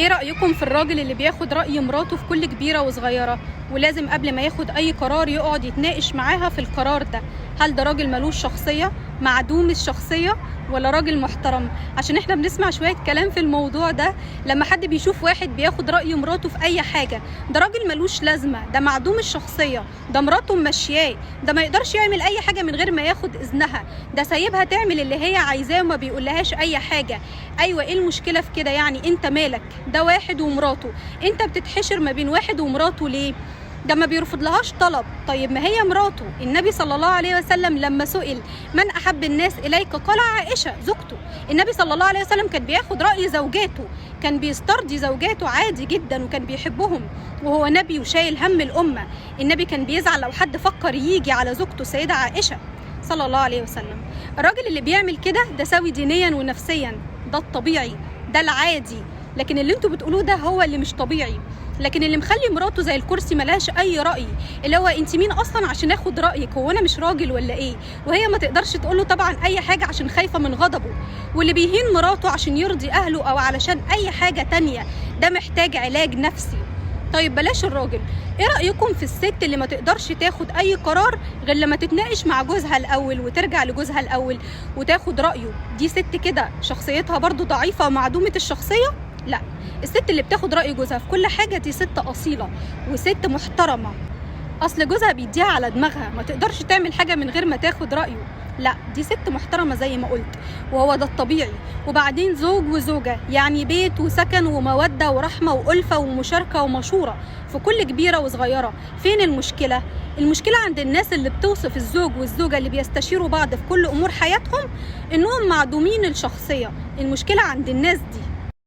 ايه رأيكم في الراجل اللي بياخد رأي مراته في كل كبيرة وصغيرة، ولازم قبل ما ياخد اي قرار يقعد يتناقش معاها في القرار ده؟ هل ده راجل ملوش شخصية، معدوم الشخصية، ولا راجل محترم؟ عشان احنا بنسمع شوية كلام في الموضوع ده لما حد بيشوف واحد بياخد رأي مراته في اي حاجة. ده راجل ملوش لازمة، ده معدوم الشخصية، ده مراته ممشياه، ده ما يقدرش يعمل اي حاجة من غير ما ياخد اذنها، ده سايبها تعمل اللي هي عايزاه وما بيقولهاش اي حاجة. ايوه، ايه المشكلة في كده؟ يعني انت مالك؟ ده واحد ومراته، انت بتتحشر ما بين واحد ومراته ليه؟ ده ما بيرفض لهاش طلب. طيب ما هي مراته. النبي صلى الله عليه وسلم لما سئل من احب الناس اليك قال عائشه زوجته. النبي صلى الله عليه وسلم كان بياخد راي زوجاته، كان بيسترضي زوجاته عادي جدا وكان بيحبهم، وهو نبي وشايل هم الامه. النبي كان بيزعل لو حد فكر يجي على زوجته السيده عائشه صلى الله عليه وسلم. الراجل اللي بيعمل كده ده سوي دينيا ونفسيا، ده الطبيعي، ده العادي. لكن اللي انتوا بتقولوه ده هو اللي مش طبيعي. لكن اللي مخلي مراته زي الكرسي ملهاش اي رأي، اللي هو انت مين اصلا عشان اخد رأيك؟ هو انا مش راجل ولا ايه؟ وهي ما تقدرش تقوله طبعا اي حاجة عشان خايفة من غضبه. واللي بيهين مراته عشان يرضي اهله او علشان اي حاجة تانية ده محتاج علاج نفسي. طيب بلاش الراجل. ايه رأيكم في الست اللي ما تقدرش تاخد اي قرار غير لما تتناقش مع جوزها الاول وترجع لجوزها الاول وتاخد رأيه؟ دي ست كده شخصيتها برضو ضعيفة ومعدومة الشخصية؟ لا، الست اللي بتاخد رأي جوزها في كل حاجة دي ست أصيلة وست محترمة. أصل جوزها بيديها على دماغها، ما تقدرش تعمل حاجة من غير ما تاخد رأيه. لا، دي ست محترمة زي ما قلت، وهو ده الطبيعي. وبعدين زوج وزوجة يعني بيت وسكن ومودة ورحمة وألفة ومشاركة ومشورة في كل كبيرة وصغيرة. فين المشكلة؟ المشكلة عند الناس اللي بتوصف الزوج والزوجة اللي بيستشيروا بعض في كل أمور حياتهم إنهم معدومين الشخصية. المشكلة عند الناس دي.